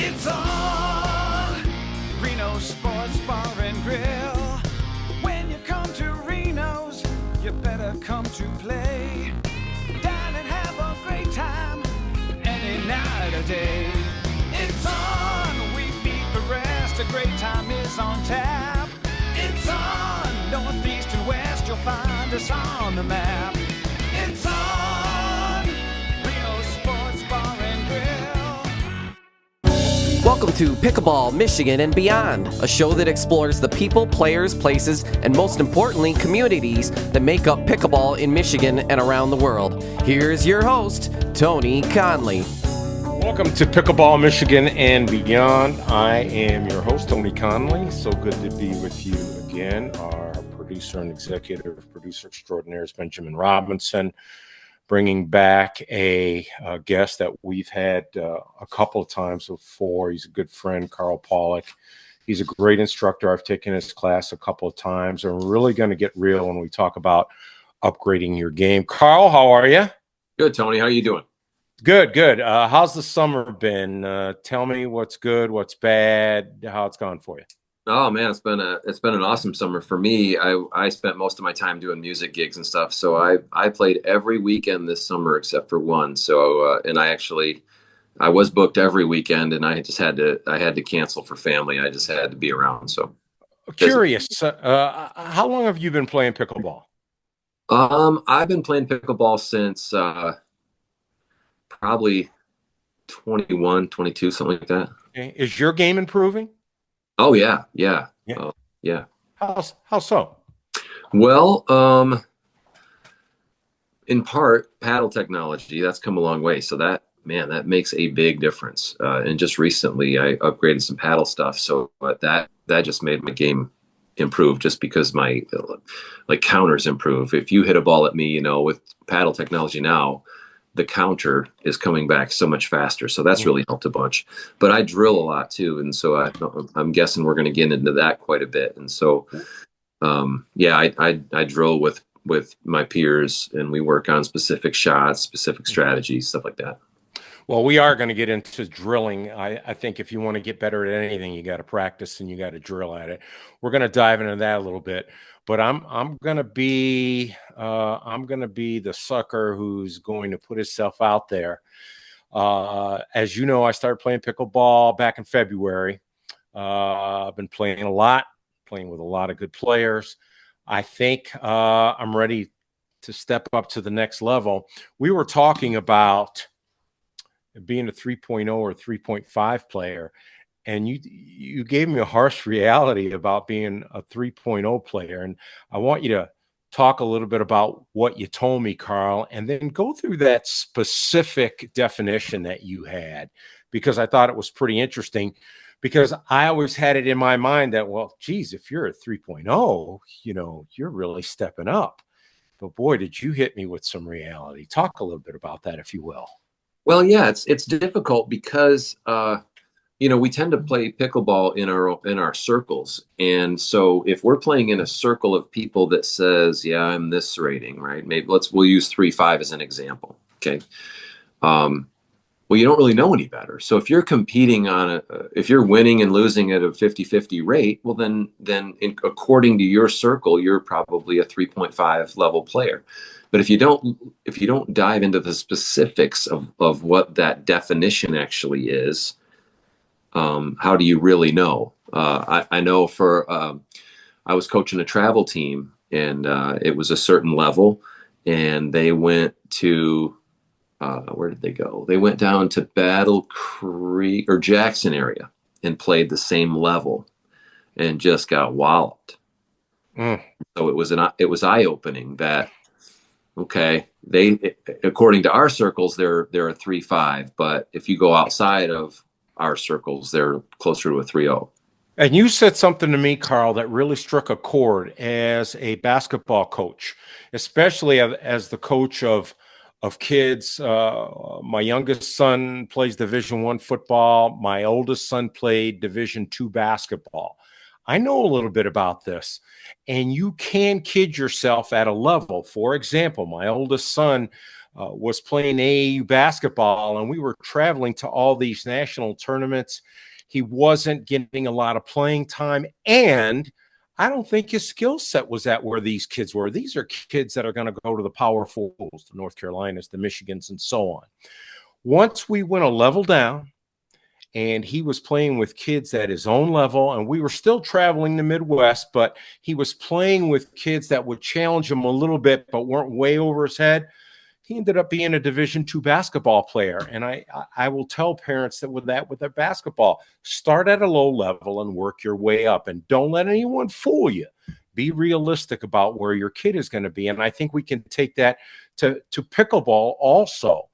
It's on Reno Sports Bar and Grill. When you come to Reno's, you better come to play. Dine and have a great time any night or day. It's on, we beat the rest. A great time is on tap. It's on, northeast and west, you'll find us on the map. It's on Reno Sports Bar and Grill. Welcome to Pickleball, Michigan and Beyond, a show that explores the people, players, places, and most importantly, communities that make up pickleball in Michigan and around the world. Here's your host, Tony Conley. Welcome to Pickleball, Michigan and Beyond. I am your host, Tony Conley. So good to be with you again. Our producer and executive producer extraordinaire is Benjamin Robinson, bringing back a guest that we've had a couple of times before. He's a good friend, Carl Pawluk. He's a great instructor. I've taken his class a couple of times. And we're really going to get real when we talk about upgrading your game. Carl, how are you? Good, Tony. How are you doing? Good. How's the summer been? Tell me what's good, what's bad, how it's gone for you. Oh man, it's been an awesome summer for me. I spent most of my time doing music gigs and stuff. So I played every weekend this summer except for one. So and I was booked every weekend, and I had to cancel for family. I just had to be around. So curious, how long have you been playing pickleball? I've been playing pickleball since probably 21, 22, something like that. Okay. Is your game improving? Oh yeah. Yeah. How so? Well, in part, paddle technology, that's come a long way. So that makes a big difference. And just recently I upgraded some paddle stuff. So but that just made my game improve, just because my counters improve. If you hit a ball at me, with paddle technology now, the counter is coming back so much faster. So that's really helped a bunch. But I drill a lot too. And so I'm guessing we're going to get into that quite a bit. And so, I drill with my peers, and we work on specific shots, specific strategies, stuff like that. Well, we are going to get into drilling. I think if you want to get better at anything, you got to practice and you got to drill at it. We're going to dive into that a little bit. But I'm going to be the sucker who's going to put himself out there. As you know, I started playing pickleball back in February. I've been playing a lot, playing with a lot of good players. I think I'm ready to step up to the next level. We were talking about being a 3.0 or 3.5 player. And you gave me a harsh reality about being a 3.0 player. And I want you to talk a little bit about what you told me, Carl, and then go through that specific definition that you had, because I thought it was pretty interesting, because I always had it in my mind that, well, geez, if you're a 3.0, you're really stepping up. But boy, did you hit me with some reality. Talk a little bit about that, if you will. Well, yeah, it's difficult because, we tend to play pickleball in our circles. And so if we're playing in a circle of people that says, yeah, I'm this rating, right? Maybe we'll use 3.5 as an example. Okay. Well, you don't really know any better. So if you're competing if you're winning and losing at a 50-50 rate, well, then according to your circle, you're probably a 3.5 level player. But if you don't dive into the specifics of what that definition actually is, how do you really know? I know I was coaching a travel team, and it was a certain level, and they went to, where did they go? They went down to Battle Creek or Jackson area and played the same level and just got walloped. So it was eye-opening that, okay, according to our circles, they're a 3.5, but if you go outside of our circles, they're closer to a 3.0. And you said something to me, Carl, that really struck a chord as a basketball coach, especially as the coach of kids. My youngest son plays Division I football. My oldest son played Division II basketball. I know a little bit about this, and you can kid yourself at a level. For example, my oldest son was playing AAU basketball, and we were traveling to all these national tournaments. He wasn't getting a lot of playing time, and I don't think his skill set was at where these kids were. These are kids that are going to go to the Power Fours, the North Carolinas, the Michigans, and so on. Once we went a level down, and he was playing with kids at his own level, and we were still traveling the Midwest, but he was playing with kids that would challenge him a little bit but weren't way over his head. He ended up being a Division II basketball player. And I will tell parents that with their basketball, start at a low level and work your way up. And don't let anyone fool you. Be realistic about where your kid is going to be. And I think we can take that to pickleball also.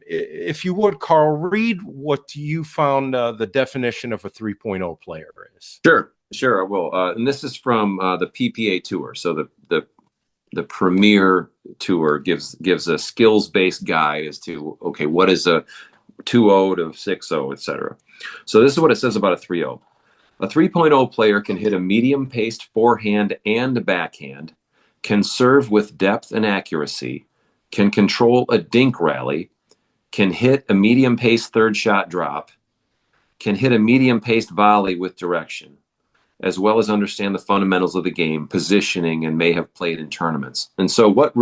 If you would, Carl, read what you found the definition of a 3.0 player is. Sure, I will. And this is from the PPA Tour. So the Premier Tour gives a skills-based guide as to, okay, what is a 2.0 to 6.0, etc. So this is what it says about a 3.0. A 3.0 player can hit a medium-paced forehand and backhand, can serve with depth and accuracy, can control a dink rally, can hit a medium-paced third shot drop, can hit a medium-paced volley with direction, as well as understand the fundamentals of the game, positioning, and may have played in tournaments. And so what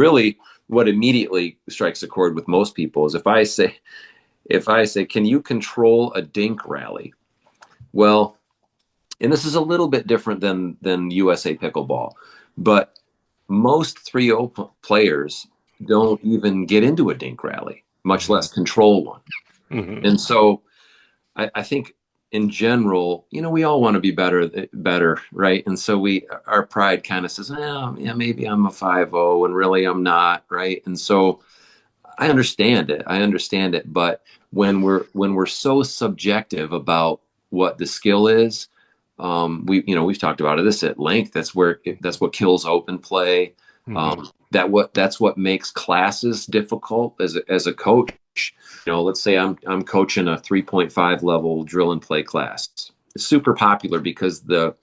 immediately strikes a chord with most people is if I say, can you control a dink rally? Well, and this is a little bit different than USA Pickleball, but most 3.0 players don't even get into a dink rally, much less control one. Mm-hmm. And so I think in general, we all want to be better, right? And so our pride kind of says, yeah, maybe I'm a 5.0 and really I'm not, right? And so I understand it. But when we're so subjective about what the skill is, we've talked about this at length. That's what kills open play. Mm-hmm. That's what makes classes difficult as a coach. Let's say I'm coaching a 3.5 level drill and play class. It's super popular because the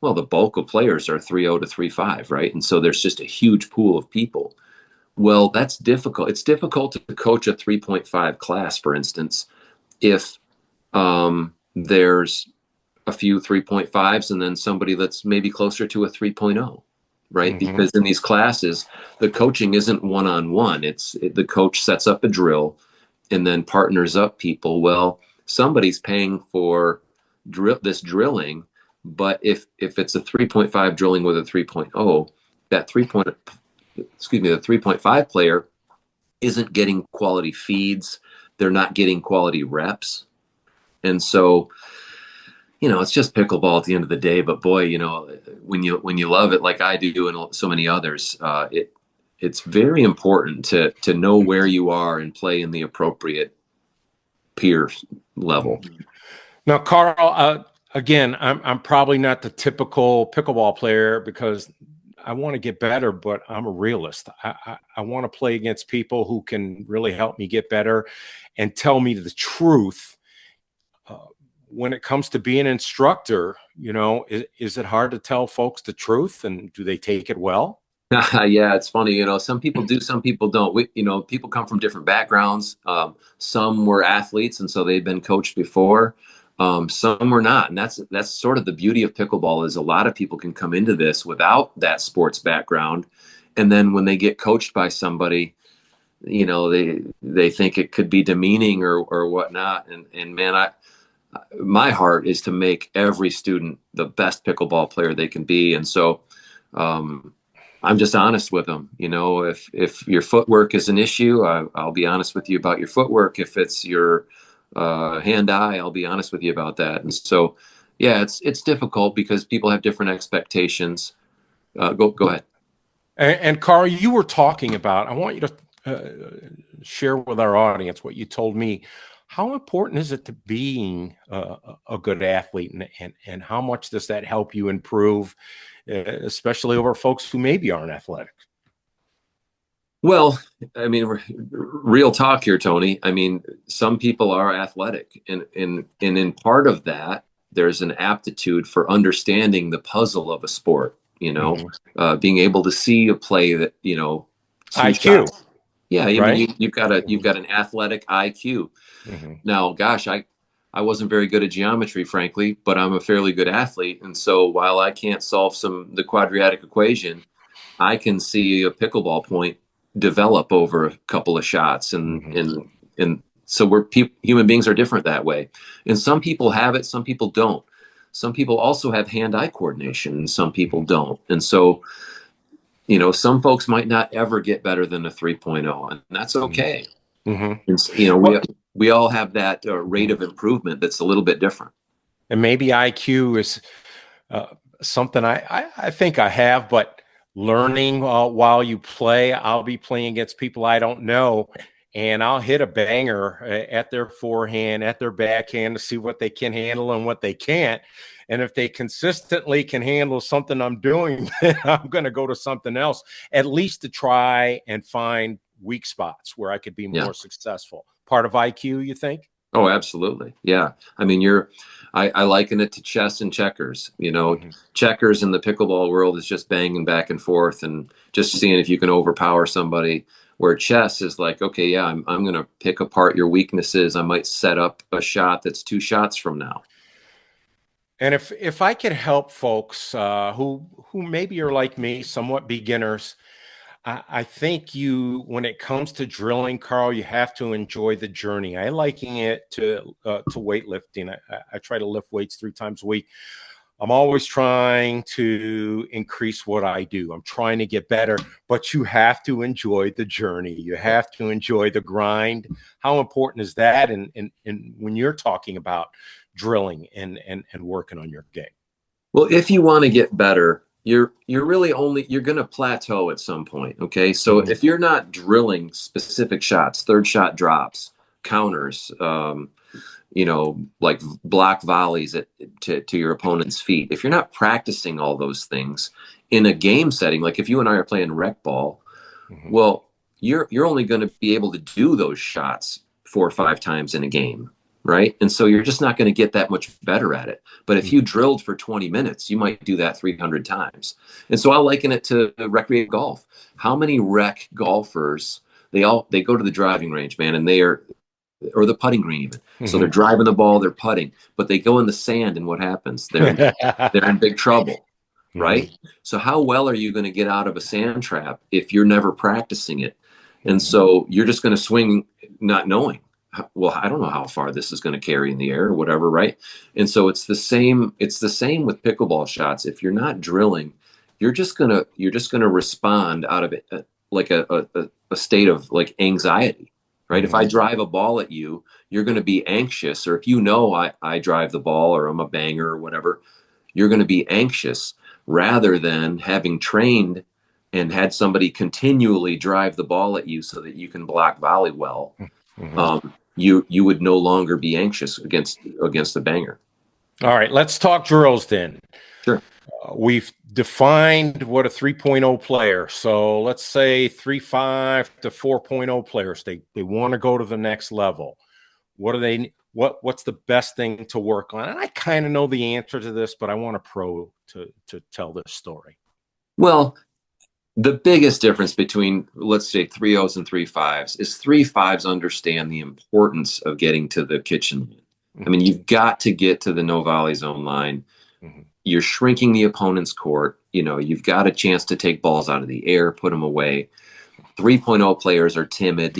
bulk of players are 3.0 to 3.5, right? And so there's just a huge pool of people. Well, that's difficult. It's difficult to coach a 3.5 class, for instance, if there's a few 3.5s and then somebody that's maybe closer to a 3.0. Right. Mm-hmm. Because in these classes, the coaching isn't one-on-one. The coach sets up a drill and then partners up people. Well, somebody's paying for this drilling, but if it's a 3.5 drilling with a 3.0, the 3.5 player isn't getting quality feeds. They're not getting quality reps. And so, it's just pickleball at the end of the day. But boy, when you love it like I do and so many others, it's very important to know where you are and play in the appropriate peer level. Now, Carl, again, I'm probably not the typical pickleball player because I want to get better, but I'm a realist. I want to play against people who can really help me get better and tell me the truth. When it comes to being an instructor, is it hard to tell folks the truth, and do they take it well? Yeah, it's funny. Some people do, some people don't. People come from different backgrounds. Some were athletes, and so they've been coached before. Some were not, and that's sort of the beauty of pickleball is a lot of people can come into this without that sports background, and then when they get coached by somebody, they think it could be demeaning or whatnot. And man, my heart is to make every student the best pickleball player they can be. And so I'm just honest with them. If your footwork is an issue, I'll be honest with you about your footwork. If it's your hand-eye, I'll be honest with you about that. And so, yeah, it's difficult because people have different expectations. Go ahead. And Carl, you were talking about, I want you to share with our audience what you told me. How important is it to being a good athlete, and how much does that help you improve, especially over folks who maybe aren't athletic? Well, I mean, real talk here, Tony. I mean, some people are athletic, and in part of that, there's an aptitude for understanding the puzzle of a sport. Being able to see a play that IQ. Yeah, I right? mean, you've got an athletic IQ. Hmm. Now, gosh, I wasn't very good at geometry, frankly, but I'm a fairly good athlete. And so while I can't solve the quadratic equation, I can see a pickleball point develop over a couple of shots. Hmm. And so human beings are different that way. And some people have it, some people don't. Some people also have hand-eye coordination, and some people don't. And so, some folks might not ever get better than a 3.0, and that's okay. Hmm. And, Well, we all have that rate of improvement that's a little bit different. and maybe IQ is uh, something I think I have, but learning while you play, I'll be playing against people I don't know, and I'll hit a banger at their forehand, at their backhand to see what they can handle and what they can't. And if they consistently can handle something I'm doing, then I'm going to go to something else, at least to try and find weak spots where I could be Yeah. more successful. Part of IQ, you think? Oh, absolutely. Yeah. I mean, I liken it to chess and checkers. Mm-hmm. Checkers in the pickleball world is just banging back and forth and just seeing if you can overpower somebody. Where chess is like, okay, yeah, I'm going to pick apart your weaknesses. I might set up a shot that's 2 shots from now. And if I could help folks who maybe are like me, somewhat beginners, I think when it comes to drilling, Carl, you have to enjoy the journey. I liken it to weightlifting. I try to lift weights 3 times a week. I'm always trying to increase what I do. I'm trying to get better, but you have to enjoy the journey. You have to enjoy the grind. How important is that? And when you're talking about drilling and working on your game. Well, if you want to get better, you're going to plateau at some point. Okay. So Mhm. if you're not drilling specific shots, third shot drops, counters, like block volleys to your opponent's feet. If you're not practicing all those things in a game setting, like if you and I are playing rec ball, Mhm. well, you're only going to be able to do those shots 4 or 5 times in a game, right? And so you're just not going to get that much better at it. But if you drilled for 20 minutes, you might do that 300 times. And so I'll liken it to recreational golf. How many rec golfers, they go to the driving range, man, and or the putting green even. So they're Mhm. driving the ball, they're putting, but they go in the sand, and what happens? They're in big trouble, right? Mhm. So how well are you going to get out of a sand trap if you're never practicing it? And Mhm. so you're just going to swing not knowing. Well, I don't know how far this is going to carry in the air or whatever, right? And so it's the same. It's the same with pickleball shots. If you're not drilling, you're just gonna respond out of it like a state of like anxiety, right? If I Mhm. drive a ball at you, you're going to be anxious. Or if I drive the ball or I'm a banger or whatever, you're going to be anxious rather than having trained and had somebody continually drive the ball at you so that you can block volley well. Mhm. You would no longer be anxious against the banger. All right, let's talk drills then. Sure. We've defined what a 3.0 player. So let's say 3.5 to 4.0 players. They want to go to the next level. What's the best thing to work on? And I kind of know the answer to this, but I want a pro to tell this story. Well, the biggest difference between, let's say, 3.0s and 3.5s is 3.5s understand the importance of getting to the kitchen. I mean, you've got to get to the no volley zone line. Mhm. You're shrinking the opponent's court. You've got a chance to take balls out of the air, put them away. 3.0 players are timid.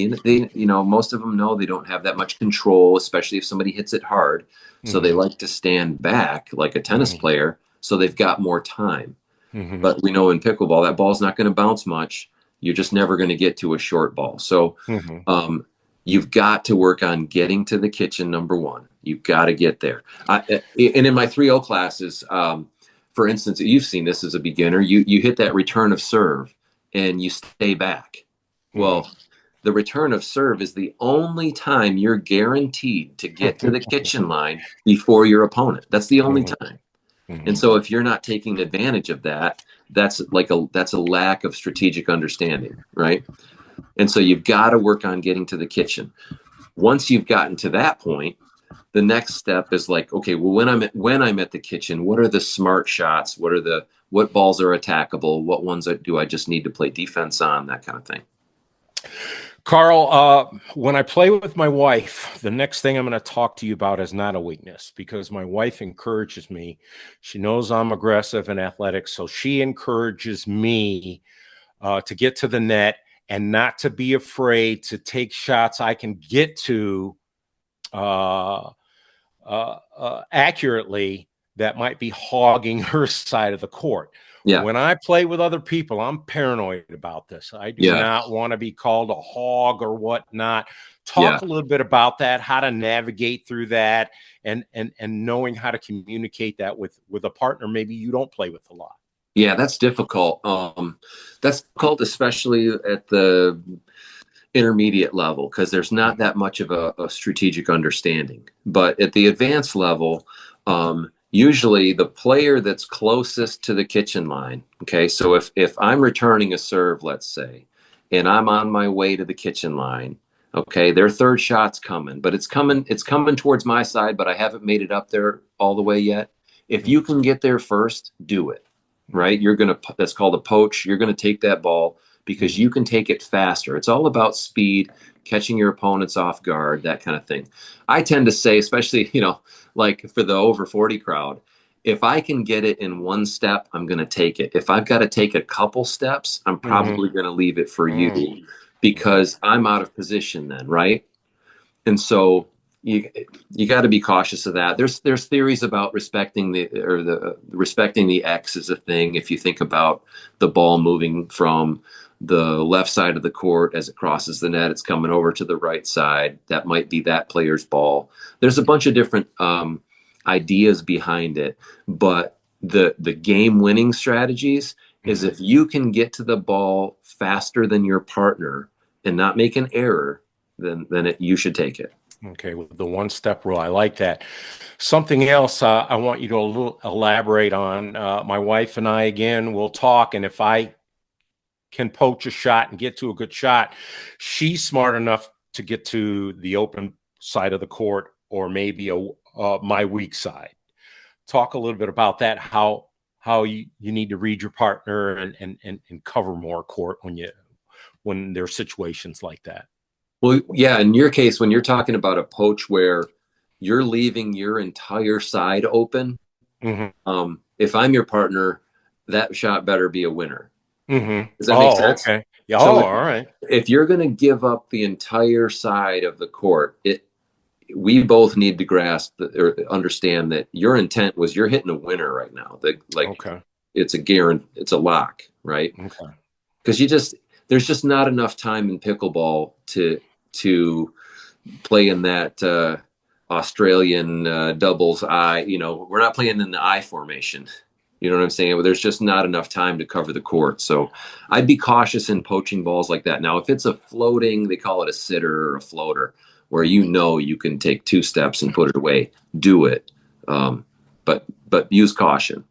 Most of them know they don't have that much control, especially if somebody hits it hard. So they Mhm. like to stand back like a tennis Mhm. player, so they've got more time. Mhm. But we know in pickleball that ball's not going to bounce much. You're just never going to get to a short ball. So Mhm. you've got to work on getting to the kitchen. Number one, you've got to get there. And in my 3.0 classes, for instance, you've seen this as a beginner. You hit that return of serve and you stay back. Mhm. Well, the return of serve is the only time you're guaranteed to get to the kitchen line before your opponent. That's the only Mhm. time. And Mhm. so if you're not taking advantage of that, that's a lack of strategic understanding, right? And so you've got to work on getting to the kitchen. Once you've gotten to that point, the next step is like, okay, well, when I'm at the kitchen, what are the smart shots? What balls are attackable? What ones do I just need to play defense on? That kind of thing. Carl, when I play with my wife, the next thing I'm going to talk to you about is not a weakness, because my wife encourages me. She knows I'm aggressive and athletic, so she encourages me to get to the net and not to be afraid to take shots I can get to accurately that might be hogging her side of the court. Yeah. When I play with other people, I'm paranoid about this. I do not want to be called a hog or whatnot. Talk a little bit about that, how to navigate through that, and knowing how to communicate that with a partner maybe you don't play with a lot. Yeah, that's difficult. That's difficult, especially at the intermediate level, because there's not that much of a strategic understanding. But at the advanced level, usually the player that's closest to the kitchen line. Okay, so if I'm returning a serve, let's say, and I'm on my way to the kitchen line, okay, their third shot's coming, but it's coming towards my side, but I haven't made it up there all the way yet. If you can get there first, do it. Right? That's called a poach. You're gonna take that ball because you can take it faster. It's all about speed, catching your opponents off guard, that kind of thing. I tend to say, especially, like for the over 40 crowd, if I can get it in one step, I'm going to take it. If I've got to take a couple steps, I'm probably going to leave it for you, because I'm out of position then, right? And so you got to be cautious of that. There's theories about respecting the X is a thing. If you think about the ball moving from the left side of the court as it crosses the net, it's coming over to the right side. That might be that player's ball. There's a bunch of different ideas behind it, but the game winning strategies is if you can get to the ball faster than your partner and not make an error, then you should take it. Okay, with the one-step rule, I like that. Something else I want you to elaborate on. My wife and I, again, will talk, and if I can poach a shot and get to a good shot, she's smart enough to get to the open side of the court, or maybe my weak side. Talk a little bit about that, how you need to read your partner and cover more court when there are situations like that. Well, yeah, in your case, when you're talking about a poach where you're leaving your entire side open, if I'm your partner, that shot better be a winner. Does that make sense? Okay. Yeah. So all right. If you're going to give up the entire side of the court, we both need to grasp or understand that your intent was you're hitting a winner right now. It's a guarantee, it's a lock, right? Okay. Because there's just not enough time in pickleball to play in that Australian doubles I. We're not playing in the I formation. You know what I'm saying? Well, there's just not enough time to cover the court. So I'd be cautious in poaching balls like that. Now, if it's a floating, they call it a sitter or a floater, where you can take 2 steps and put it away, do it. But use caution.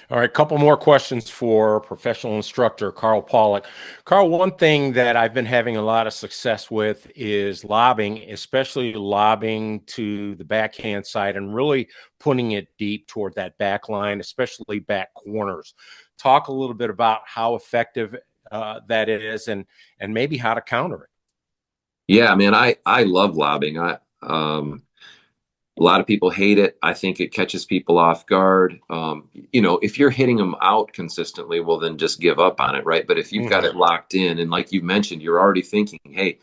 All right, a couple more questions for professional instructor Carl Pawluk. Carl, one thing that I've been having a lot of success with is lobbing, especially lobbing to the backhand side and really putting it deep toward that back line, especially back corners. Talk a little bit about how effective that is and maybe how to counter it. Yeah, man, I love lobbing. A lot of people hate it. I think it catches people off guard. If you're hitting them out consistently, well, then just give up on it, right? But if you've got it locked in, and like you mentioned, you're already thinking, hey,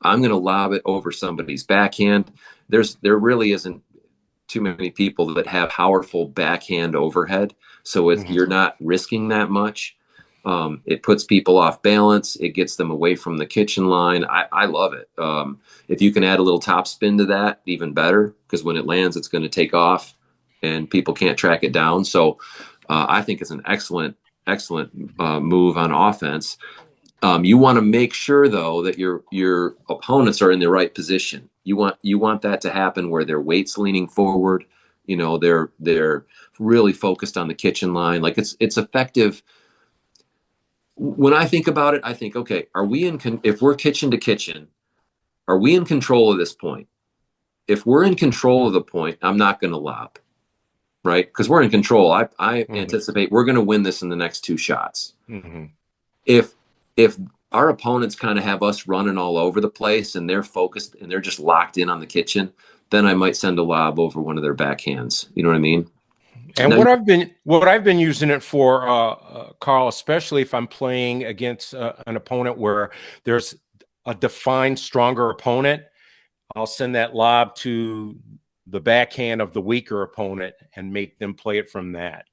I'm going to lob it over somebody's backhand. There really isn't too many people that have powerful backhand overhead. So you're not risking that much. It puts people off balance. It gets them away from the kitchen line. I love it. If you can add a little top spin to that, even better, because when it lands, it's going to take off and people can't track it down. So I think it's an excellent move on offense. You want to make sure, though, that your opponents are in the right position. You want that to happen where their weight's leaning forward. They're really focused on the kitchen line. Like it's effective. When I think about it, I think, okay, if we're kitchen to kitchen, are we in control of this point? If we're in control of the point, I'm not going to lob, right? Because we're in control. I anticipate we're going to win this in the next 2 shots. If our opponents kind of have us running all over the place and they're focused and they're just locked in on the kitchen, then I might send a lob over one of their backhands. You know what I mean? And Now, what I've been using it for, Carl, especially if I'm playing against an opponent where there's a defined stronger opponent, I'll send that lob to the backhand of the weaker opponent and make them play it from that.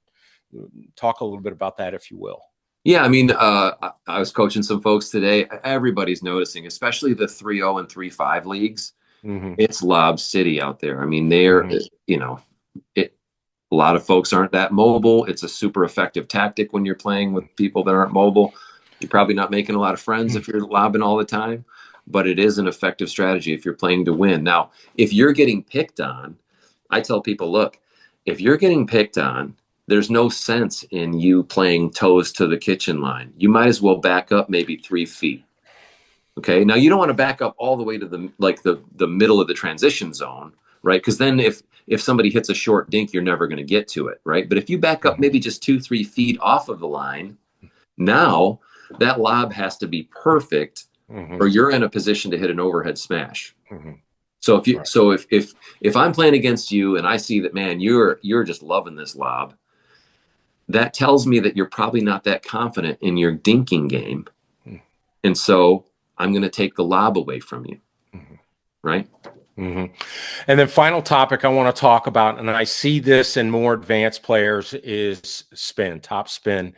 Talk a little bit about that, if you will. yeah, I mean, I was coaching some folks today. Everybody's noticing, especially the 3-0 and 3-5 leagues. Mm-hmm. It's lob city out there. I mean, they're, you know, a lot of folks aren't that mobile. It's a super effective tactic when you're playing with people that aren't mobile. You're probably not making a lot of friends if you're lobbing all the time, but it is an effective strategy if you're playing to win. Now, if you're getting picked on, I tell people, look, if you're getting picked on, there's no sense in you playing toes to the kitchen line. You might as well back up maybe 3 feet. Okay. Now you don't want to back up all the way to the middle of the transition zone, right? Because then if somebody hits a short dink, you're never going to get to it, right? But if you back up maybe just 2-3 feet off of the line, now that lob has to be perfect, or you're in a position to hit an overhead smash. So if I'm playing against you and I see that, man, you're just loving this lob, that tells me that you're probably not that confident in your dinking game, and so I'm going to take the lob away from you, right? And then final topic I want to talk about, and I see this in more advanced players, is spin, top spin.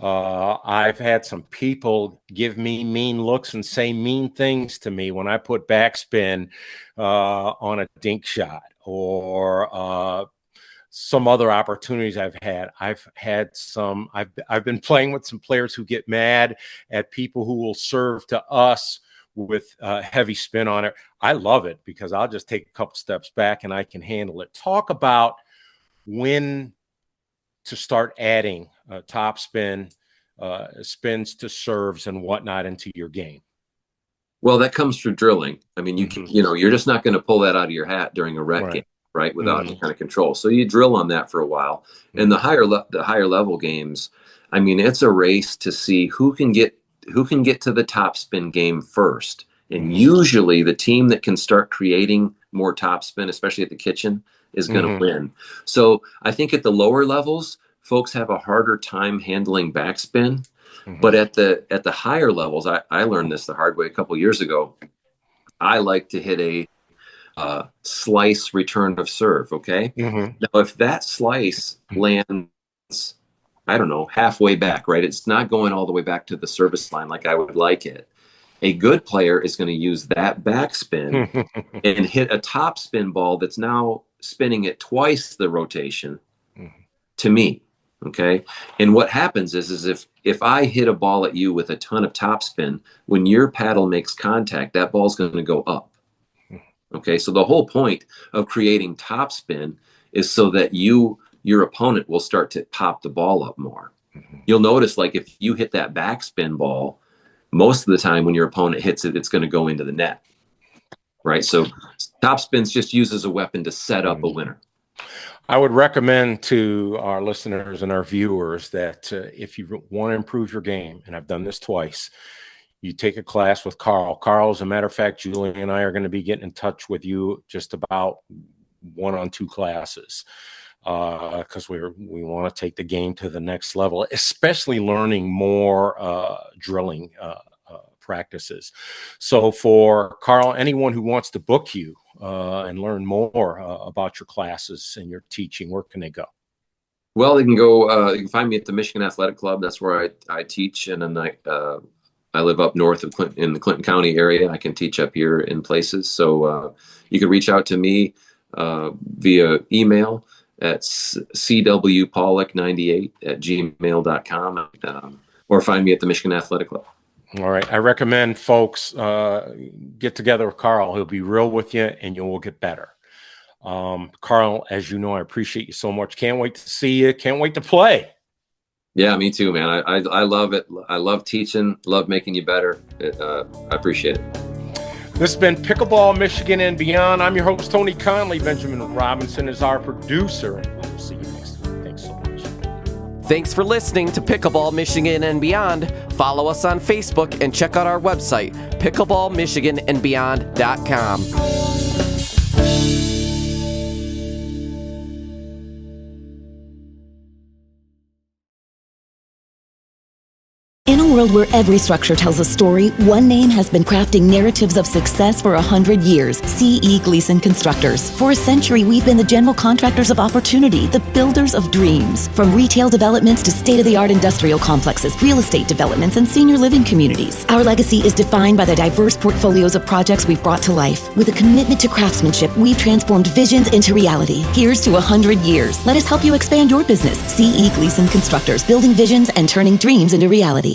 I've had some people give me mean looks and say mean things to me when I put backspin on a dink shot or some other opportunities I've had. I've been playing with some players who get mad at people who will serve to us with heavy spin on it. I love it because I'll just take a couple steps back and I can handle it. Talk about when to start adding top spin, spins to serves and whatnot into your game. Well, that comes through drilling. I mean, you're just not going to pull that out of your hat during a rec game, right? Without any kind of control. So you drill on that for a while. And the higher level games, I mean, it's a race to see who can get to the top spin game first. And usually the team that can start creating more top spin, especially at the kitchen, is going to win. So I think at the lower levels, folks have a harder time handling backspin. But at the higher levels, I learned this the hard way a couple years ago. I like to hit a slice return of serve. Okay. Now, if that slice lands, I don't know, halfway back, right? It's not going all the way back to the service line like I would like it. A good player is going to use that backspin and hit a top spin ball that's now spinning at twice the rotation to me. Okay. And what happens is if I hit a ball at you with a ton of top spin, when your paddle makes contact, that ball's going to go up. Okay. So the whole point of creating top spin is so that your opponent will start to pop the ball up more. You'll notice, like, if you hit that backspin ball, most of the time when your opponent hits it, it's going to go into the net. Right. So top spin's just used as a weapon to set up a winner. I would recommend to our listeners and our viewers that if you want to improve your game, and I've done this twice, you take a class with Carl. Carl, as a matter of fact, Julie and I are going to be getting in touch with you just about 1-on-2 classes because we want to take the game to the next level, especially learning more drilling practices. So for Carl, anyone who wants to book you and learn more about your classes and your teaching, where can they go? Well, they can go. You can find me at the Michigan Athletic Club. That's where I teach, and then I live up north of Clinton, in the Clinton County area. I can teach up here in places. So you can reach out to me via email at cwpawluk98@gmail.com, or find me at the Michigan Athletic Club. All right. I recommend folks get together with Carl. He'll be real with you and you will get better. Carl, as you know, I appreciate you so much. Can't wait to see you. Can't wait to play. Yeah, me too, man. I love it. I love teaching, love making you better. I appreciate it. This has been Pickleball Michigan and Beyond. I'm your host, Tony Conley. Benjamin Robinson is our producer. We'll see you next week. Thanks so much. Thanks for listening to Pickleball Michigan and Beyond. Follow us on Facebook and check out our website, pickleballmichiganandbeyond.com. In a world where every structure tells a story, one name has been crafting narratives of success for 100 years, C.E. Gleason Constructors. For a century, we've been the general contractors of opportunity, the builders of dreams. From retail developments to state-of-the-art industrial complexes, real estate developments, and senior living communities. Our legacy is defined by the diverse portfolios of projects we've brought to life. With a commitment to craftsmanship, we've transformed visions into reality. Here's to 100 years. Let us help you expand your business. C.E. Gleason Constructors, building visions and turning dreams into reality.